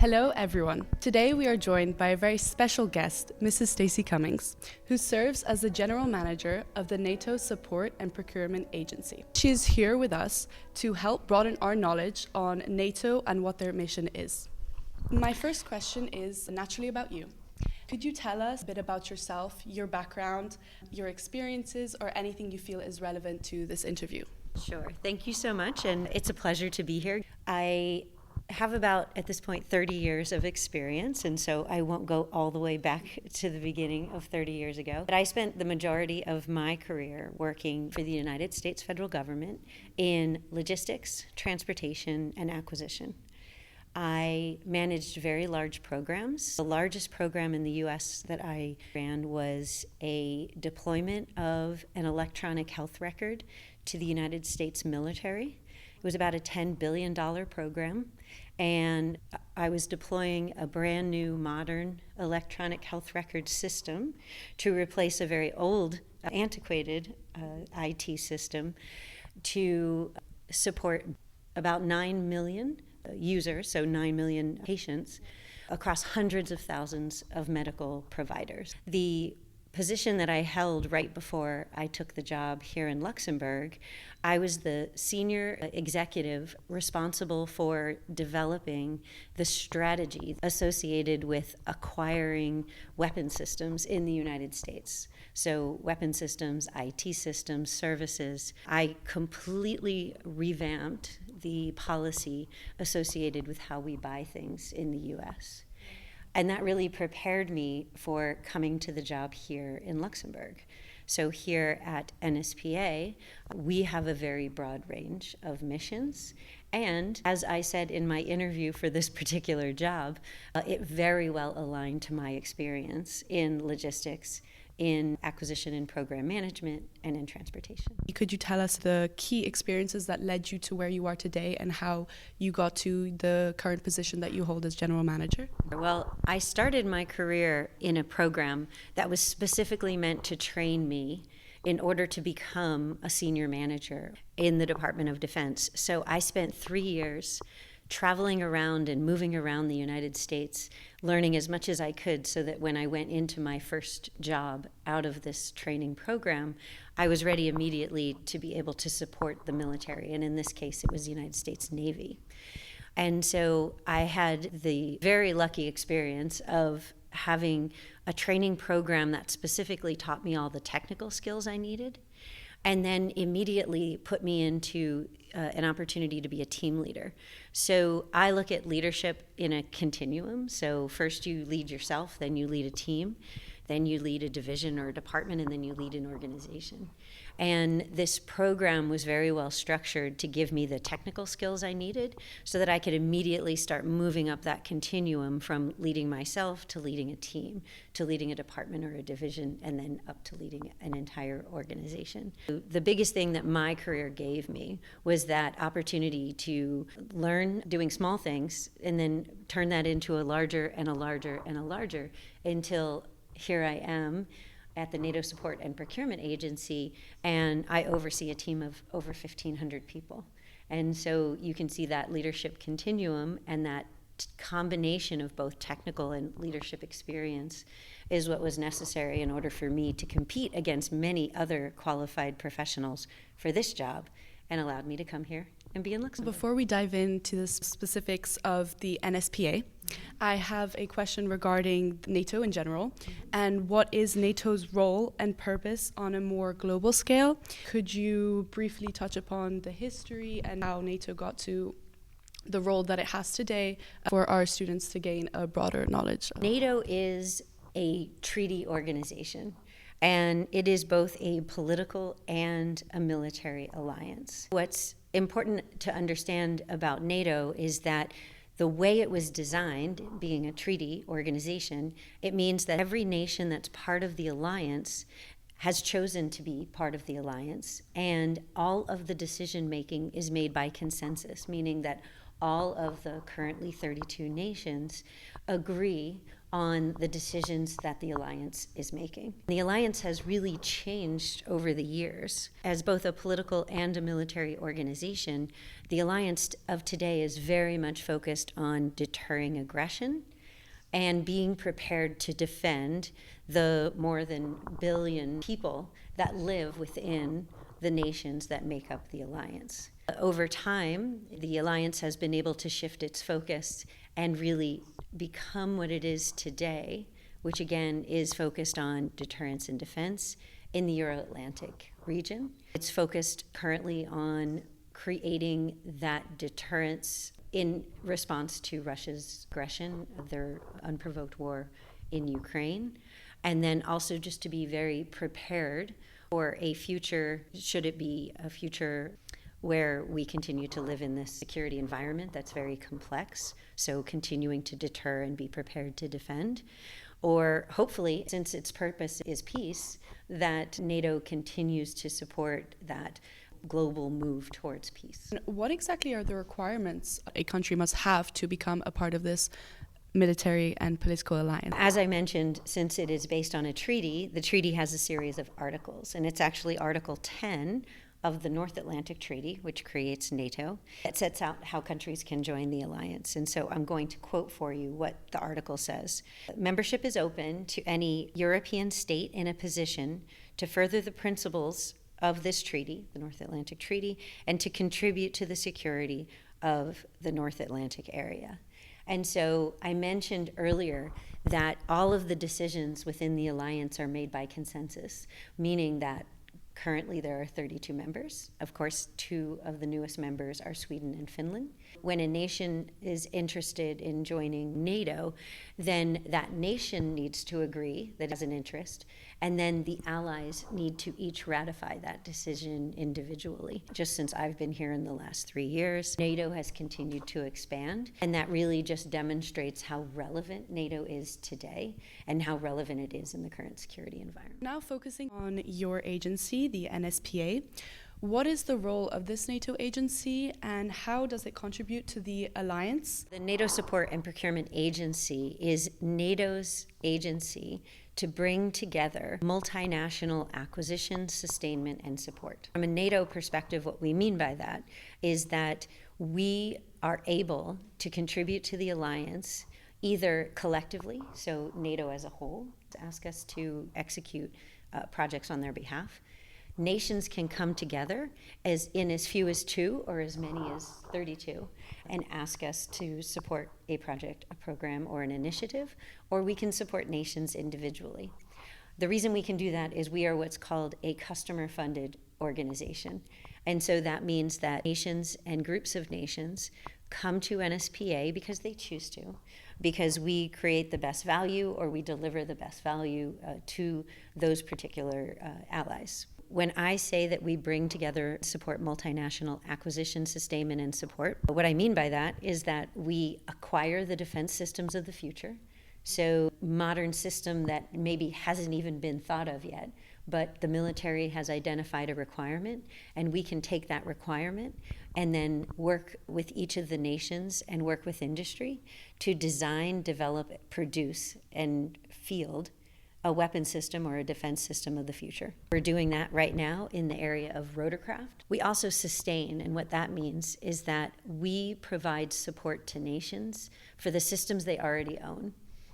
Hello everyone. Today we are joined by a very special guest, Mrs. Stacy Cummings, who serves as the General Manager of the NATO Support and Procurement Agency. She is here with us to help broaden our knowledge on NATO and what their mission is. My first question is naturally about you. Could you tell us a bit about yourself, your background, your experiences, or anything you feel is relevant to this interview? Sure. Thank you so much, and it's a pleasure to be here. I have about, at this point, 30 years of experience, and so I won't go all the way back to the beginning of 30 years ago. But I spent the majority of my career working for the United States federal government in logistics, transportation, and acquisition. I managed very large programs. The largest program in the U.S. that I ran was a deployment of an electronic health record to the United States military. It was about a $10 billion program, and I was deploying a brand new modern electronic health record system to replace a very old, antiquated IT system to support about 9 million users, so 9 million patients, across hundreds of thousands of medical providers. The position that I held right before I took the job here in Luxembourg, I was the senior executive responsible for developing the strategy associated with acquiring weapon systems in the United States. So weapon systems, IT systems, services. I completely revamped the policy associated with how we buy things in the U.S. And that really prepared me for coming to the job here in Luxembourg. So here at NSPA, we have a very broad range of missions. And as I said in my interview for this particular job, it very well aligned to my experience in logistics, in acquisition and program management, and in transportation. Could you tell us the key experiences that led you to where you are today and how you got to the current position that you hold as General Manager? Well, I started my career in a program that was specifically meant to train me in order to become a senior manager in the Department of Defense. So I spent 3 years traveling around and moving around the United States, learning as much as I could so that when I went into my first job out of this training program, I was ready immediately to be able to support the military. And in this case, it was the United States Navy. And so I had the very lucky experience of having a training program that specifically taught me all the technical skills I needed, and then immediately put me into an opportunity to be a team leader. So I look at leadership in a continuum. So first you lead yourself, then you lead a team, then you lead a division or a department, and then you lead an organization. And this program was very well structured to give me the technical skills I needed so that I could immediately start moving up that continuum from leading myself to leading a team, to leading a department or a division, and then up to leading an entire organization. The biggest thing that my career gave me was that opportunity to learn doing small things and then turn that into a larger and a larger and a larger until here I am at the NATO Support and Procurement Agency, and I oversee a team of over 1,500 people. And so you can see that leadership continuum and that combination of both technical and leadership experience is what was necessary in order for me to compete against many other qualified professionals for this job, and allowed me to come here and be in Luxembourg. Before we dive into the specifics of the NSPA, I have a question regarding NATO in general and what is NATO's role and purpose on a more global scale. Could you briefly touch upon the history and how NATO got to the role that it has today for our students to gain a broader knowledge? NATO is a treaty organization, and it is both a political and a military alliance. What's important to understand about NATO is that the way it was designed, being a treaty organization, it means that every nation that's part of the alliance has chosen to be part of the alliance, and all of the decision making is made by consensus, meaning that all of the currently 32 nations agree on the decisions that the alliance is making. The alliance has really changed over the years. As both a political and a military organization, the alliance of today is very much focused on deterring aggression and being prepared to defend the more than billion people that live within the nations that make up the alliance. Over time, the alliance has been able to shift its focus and really become what it is today, which again is focused on deterrence and defense in the Euro-Atlantic region. It's focused currently on creating that deterrence in response to Russia's aggression, their unprovoked war in Ukraine, and then also just to be very prepared for a future, should it be a future where we continue to live in this security environment that's very complex, so continuing to deter and be prepared to defend, or hopefully, since its purpose is peace, that NATO continues to support that global move towards peace. What exactly are the requirements a country must have to become a part of this military and political alliance? As I mentioned, since it is based on a treaty, the treaty has a series of articles, and it's actually Article 10 of the North Atlantic Treaty, which creates NATO, that sets out how countries can join the alliance. And so I'm going to quote for you what the article says. Membership is open to any European state in a position to further the principles of this treaty, the North Atlantic Treaty, and to contribute to the security of the North Atlantic area. And so I mentioned earlier that all of the decisions within the alliance are made by consensus, meaning that currently there are 32 members. Of course, 2 of the newest members are Sweden and Finland. When a nation is interested in joining NATO, then that nation needs to agree that it has an interest, and then the allies need to each ratify that decision individually. Just since I've been here in the last 3 years, NATO has continued to expand, and that really just demonstrates how relevant NATO is today and how relevant it is in the current security environment. Now focusing on your agency, the NSPA, what is the role of this NATO agency and how does it contribute to the alliance? The NATO Support and Procurement Agency is NATO's agency to bring together multinational acquisition, sustainment, and support. From a NATO perspective, what we mean by that is that we are able to contribute to the alliance either collectively, so NATO as a whole, ask us to execute projects on their behalf. Nations can come together as few as 2 or as many as 32 and ask us to support a project, a program, or an initiative, or we can support nations individually. The reason we can do that is we are what's called a customer-funded organization. And so that means that nations and groups of nations come to NSPA because they choose to, because we create the best value or we deliver the best value to those particular allies. When I say that we bring together support multinational acquisition, sustainment, and support, what I mean by that is that we acquire the defense systems of the future. So modern system that maybe hasn't even been thought of yet, but the military has identified a requirement, and we can take that requirement and then work with each of the nations and work with industry to design, develop, produce, and field a weapon system or a defense system of the future. We're doing that right now in the area of rotorcraft. We also sustain, and what that means is that we provide support to nations for the systems they already own.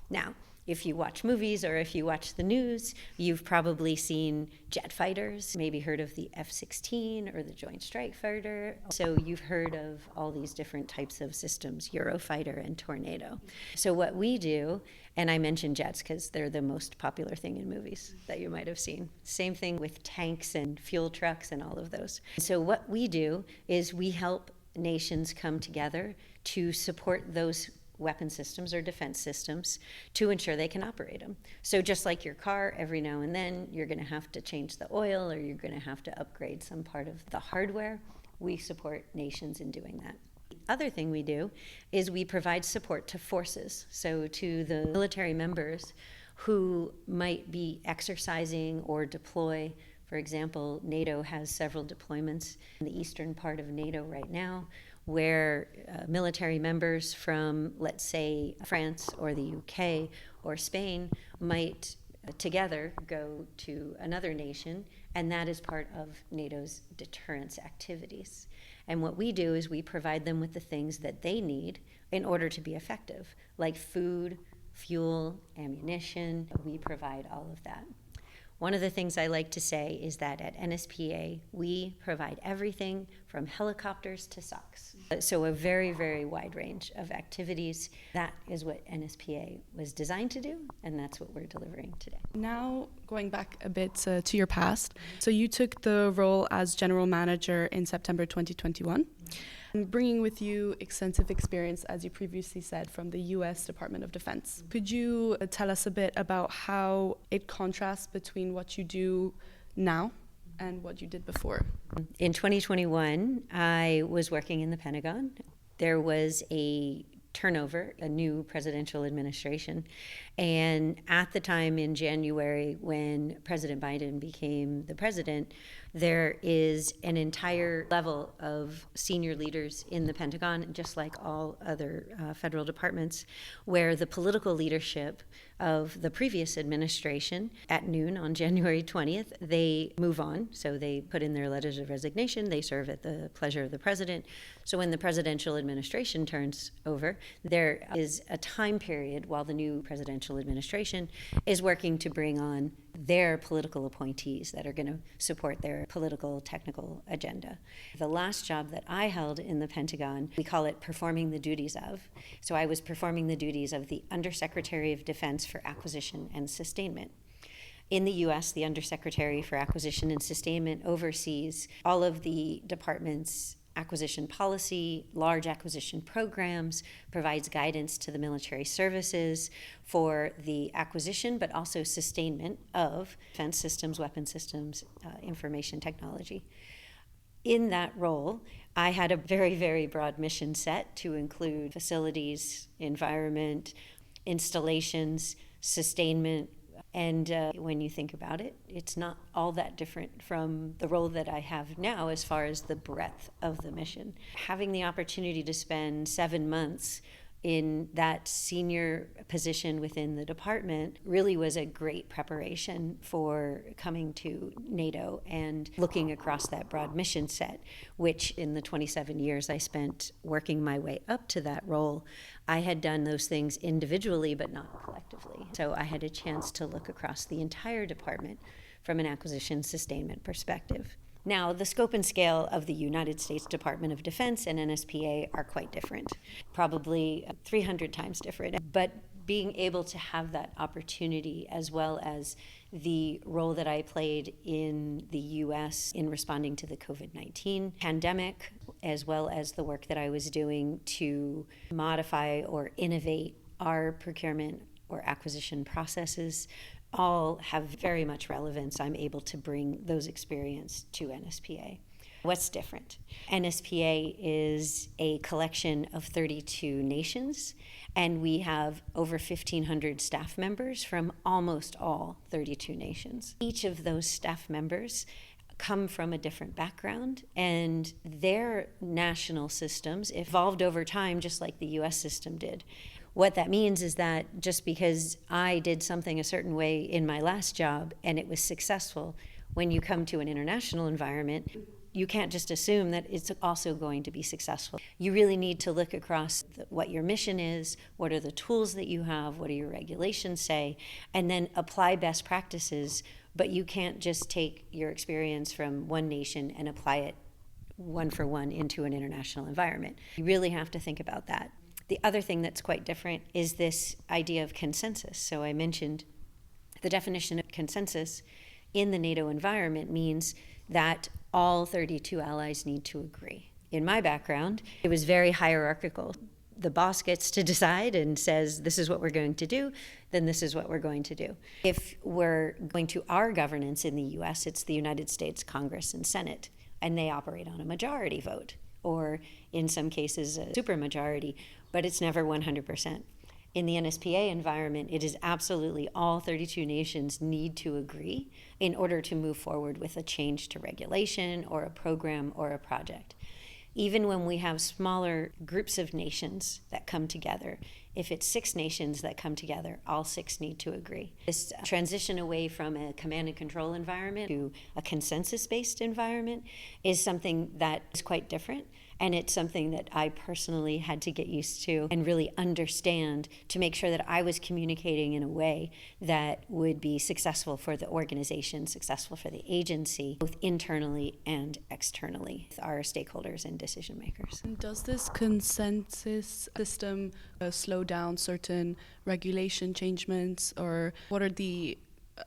Now, if you watch movies or if you watch the news, you've probably seen jet fighters, maybe heard of the F-16 or the Joint Strike Fighter. So you've heard of all these different types of systems, Eurofighter and Tornado. So what we do, and I mention jets because they're the most popular thing in movies that you might have seen. Same thing with tanks and fuel trucks and all of those. So what we do is we help nations come together to support those weapon systems or defense systems to ensure they can operate them. So just like your car, every now and then you're going to have to change the oil or you're going to have to upgrade some part of the hardware. We support nations in doing that. The other thing we do is we provide support to forces, so to the military members who might be exercising or deploy. For example, NATO has several deployments in the eastern part of NATO right now, where military members from, let's say, France or the UK or Spain might together go to another nation, and that is part of NATO's deterrence activities. And what we do is we provide them with the things that they need in order to be effective, like food, fuel, ammunition. We provide all of that. One of the things I like to say is that at NSPA, we provide everything from helicopters to socks. So a very, very wide range of activities. That is what NSPA was designed to do, and that's what we're delivering today. Now, going back a bit to your past, so you took the role as general manager in September 2021. Bringing with you extensive experience, as you previously said, from the U.S. Department of Defense. Could you tell us a bit about how it contrasts between what you do now and what you did before? In 2021, I was working in the Pentagon. There was a turnover, a new presidential administration. And at the time in January, when President Biden became the president, there is an entire level of senior leaders in the Pentagon, just like all other federal departments, where the political leadership of the previous administration, at noon on January 20th, they move on. So they put in their letters of resignation. They serve at the pleasure of the president. So when the presidential administration turns over, there is a time period while the new presidential administration is working to bring on their political appointees that are going to support their political, technical agenda. The last job that I held in the Pentagon, we call it performing the duties of. So I was performing the duties of the Undersecretary of Defense for Acquisition and Sustainment. In the U.S., the Undersecretary for Acquisition and Sustainment oversees all of the department's acquisition policy, large acquisition programs, provides guidance to the military services for the acquisition, but also sustainment of defense systems, weapon systems, information technology. In that role, I had a very, very broad mission set to include facilities, environment, installations, sustainment. And when you think about it, it's not all that different from the role that I have now as far as the breadth of the mission. Having the opportunity to spend 7 months in that senior position within the department really was a great preparation for coming to NATO and looking across that broad mission set, which in the 27 years I spent working my way up to that role, I had done those things individually but not collectively. So I had a chance to look across the entire department from an acquisition sustainment perspective. Now, the scope and scale of the United States Department of Defense and NSPA are quite different, probably 300 times different. But being able to have that opportunity, as well as the role that I played in the U.S. in responding to the COVID-19 pandemic, as well as the work that I was doing to modify or innovate our procurement or acquisition processes, all have very much relevance. I'm able to bring those experience to NSPA. What's different? NSPA is a collection of 32 nations, and we have over 1,500 staff members from almost all 32 nations. Each of those staff members come from a different background, and their national systems evolved over time just like the U.S. system did. What that means is that just because I did something a certain way in my last job and it was successful, when you come to an international environment, you can't just assume that it's also going to be successful. You really need to look across what your mission is, what are the tools that you have, what do your regulations say, and then apply best practices. But you can't just take your experience from one nation and apply it one for one into an international environment. You really have to think about that. The other thing that's quite different is this idea of consensus. So I mentioned the definition of consensus in the NATO environment means that all 32 allies need to agree. In my background, it was very hierarchical. The boss gets to decide and says, this is what we're going to do, then this is what we're going to do. If we're going to our governance in the US, it's the United States Congress and Senate, and they operate on a majority vote, or in some cases a supermajority, but it's never 100%. In the NSPA environment, it is absolutely all 32 nations need to agree in order to move forward with a change to regulation or a program or a project. even when we have smaller groups of nations that come together, if it's 6 nations that come together, all 6 need to agree. This transition away from a command and control environment to a consensus-based environment is something that is quite different. And it's something that I personally had to get used to and really understand to make sure that I was communicating in a way that would be successful for the organization, successful for the agency, both internally and externally, with our stakeholders and decision makers. Does this consensus system slow down certain regulation changements, or what are the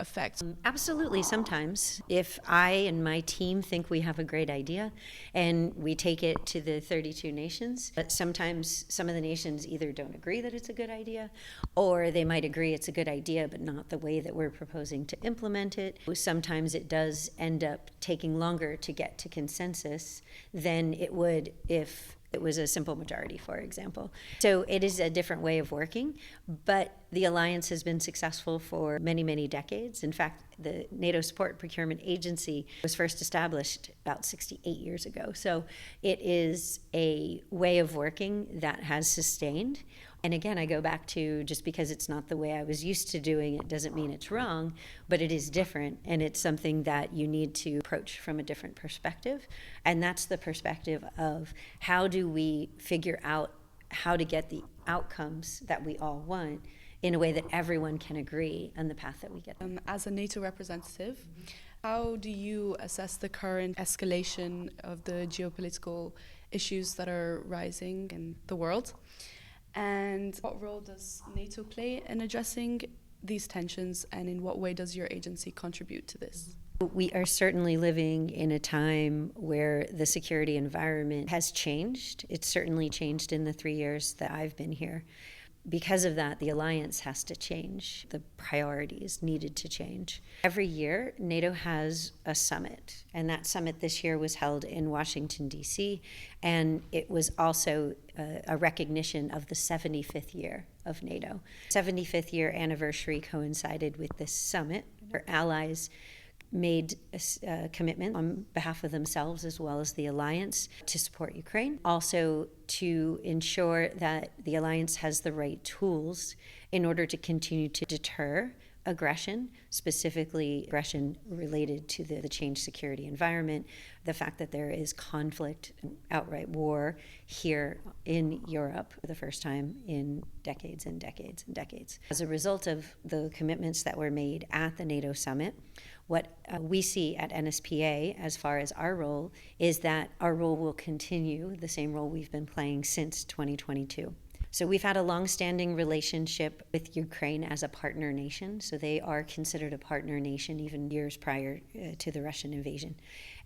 effects? Absolutely, sometimes. If I and my team think we have a great idea and we take it to the 32 nations, but sometimes some of the nations either don't agree that it's a good idea, or they might agree it's a good idea, but not the way that we're proposing to implement it. Sometimes it does end up taking longer to get to consensus than it would if it was a simple majority, for example. So it is a different way of working, but the alliance has been successful for many, many decades. In fact, the NATO Support Procurement Agency was first established about 68 years ago. So it is a way of working that has sustained. And again, I go back to, just because it's not the way I was used to doing it doesn't mean it's wrong, but it is different, and it's something that you need to approach from a different perspective. And that's the perspective of how do we figure out how to get the outcomes that we all want in a way that everyone can agree on the path that we get. As a NATO representative, how do you assess the current escalation of the geopolitical issues that are rising in the world? And what role does NATO play in addressing these tensions, and in what way does your agency contribute to this? We are certainly living in a time where the security environment has changed. It's certainly changed in the 3 years that I've been here. Because of that, the alliance has to change. The priorities needed to change. Every year, NATO has a summit, and that summit this year was held in Washington, D.C., and it was also a recognition of the 75th year of NATO. 75th year anniversary coincided with this summit. Our allies made a commitment on behalf of themselves as well as the alliance to support Ukraine. Also to ensure that the alliance has the right tools in order to continue to deter aggression, specifically aggression related to the changed security environment, the fact that there is conflict and outright war here in Europe for the first time in decades and decades and decades. As a result of the commitments that were made at the NATO summit, what we see at NSPA as far as our role is that our role will continue the same role we've been playing since 2022. So we've had a long-standing relationship with Ukraine as a partner nation. So they are considered a partner nation even years prior to the Russian invasion.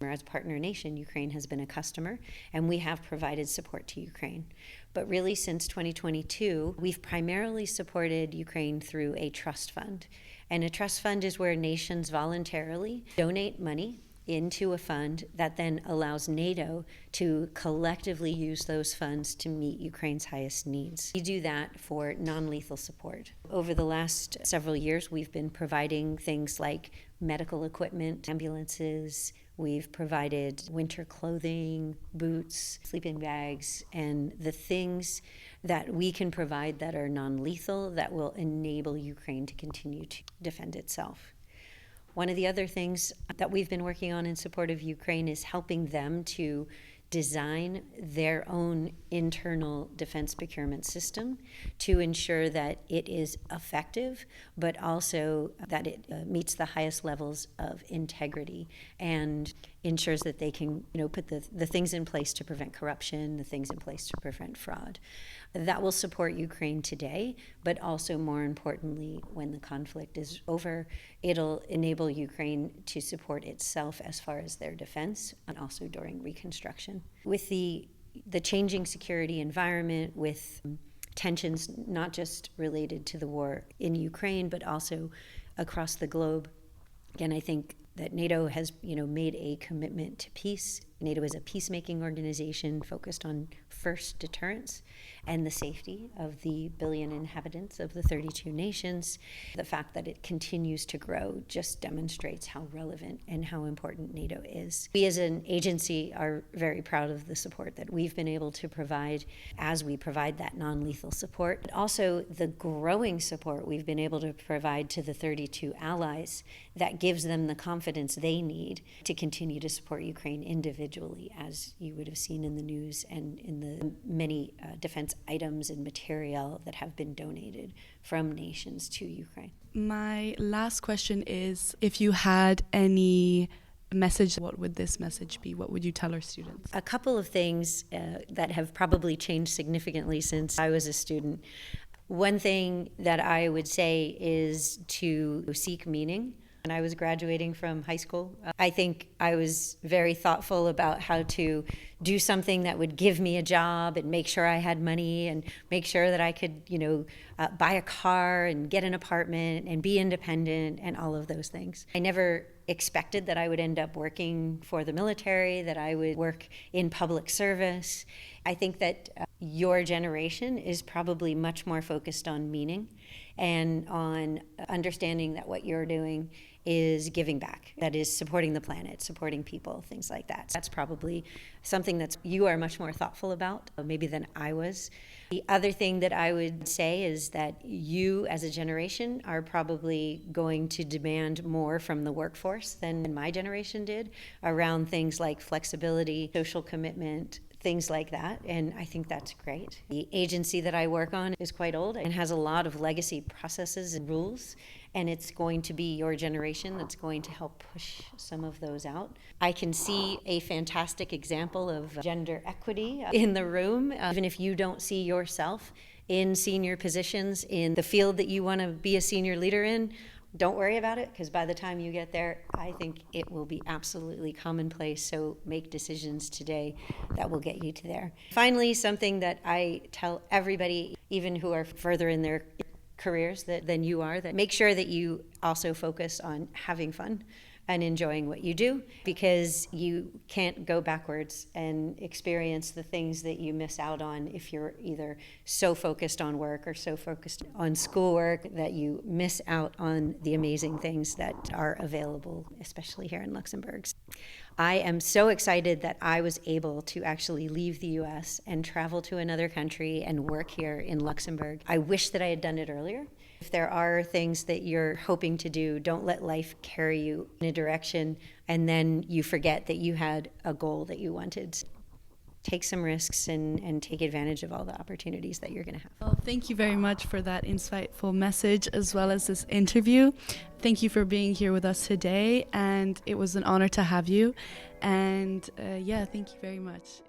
As a partner nation, Ukraine has been a customer, and we have provided support to Ukraine. But really, since 2022, we've primarily supported Ukraine through a trust fund. And a trust fund is where nations voluntarily donate money into a fund that then allows NATO to collectively use those funds to meet Ukraine's highest needs. We do that for non-lethal support. Over the last several years, we've been providing things like medical equipment, ambulances. We've provided winter clothing, boots, sleeping bags, and the things that we can provide that are non-lethal that will enable Ukraine to continue to defend itself. One of the other things that we've been working on in support of Ukraine is helping them to design their own internal defense procurement system to ensure that it is effective, but also that it meets the highest levels of integrity and ensures that they can, put the things in place to prevent corruption, the things in place to prevent fraud. That will support Ukraine today, but also more importantly, when the conflict is over, it'll enable Ukraine to support itself as far as their defense and also during reconstruction. With the changing security environment, with tensions not just related to the war in Ukraine, but also across the globe, again, I think that NATO has, made a commitment to peace NATO is a peacemaking organization focused on first deterrence and the safety of the billion inhabitants of the 32 nations. The fact that it continues to grow just demonstrates how relevant and how important NATO is. We as an agency are very proud of the support that we've been able to provide as we provide that non-lethal support, but also the growing support we've been able to provide to the 32 allies that gives them the confidence they need to continue to support Ukraine individually, as you would have seen in the news and in the many defense items and material that have been donated from nations to Ukraine. My last question is, if you had any message, what would this message be? What would you tell our students? A couple of things that have probably changed significantly since I was a student. One thing that I would say is to seek meaning. When I was graduating from high school, I think I was very thoughtful about how to do something that would give me a job and make sure I had money and make sure that I could, buy a car and get an apartment and be independent and all of those things. I never expected that I would end up working for the military, that I would work in public service. I think that your generation is probably much more focused on meaning and on understanding that what you're doing is giving back. That is supporting the planet, supporting people, things like that. That's probably something that you are much more thoughtful about, maybe than I was. The other thing that I would say is that you as a generation are probably going to demand more from the workforce than my generation did around things like flexibility, social commitment, things like that, and I think that's great. The agency that I work on is quite old and has a lot of legacy processes and rules, and it's going to be your generation that's going to help push some of those out. I can see a fantastic example of gender equity in the room, even if you don't see yourself in senior positions in the field that you want to be a senior leader in. Don't worry about it, because by the time you get there, I think it will be absolutely commonplace. So make decisions today that will get you to there. Finally, something that I tell everybody, even who are further in their careers than you are, that make sure that you also focus on having fun and enjoying what you do, because you can't go backwards and experience the things that you miss out on if you're either so focused on work or so focused on schoolwork that you miss out on the amazing things that are available, especially here in Luxembourg. I am so excited that I was able to actually leave the US and travel to another country and work here in Luxembourg. I wish that I had done it earlier. If there are things that you're hoping to do, don't let life carry you in a direction and then you forget that you had a goal that you wanted. Take some risks and take advantage of all the opportunities that you're going to have. Well, thank you very much for that insightful message as well as this interview. Thank you for being here with us today, and it was an honor to have you. And thank you very much.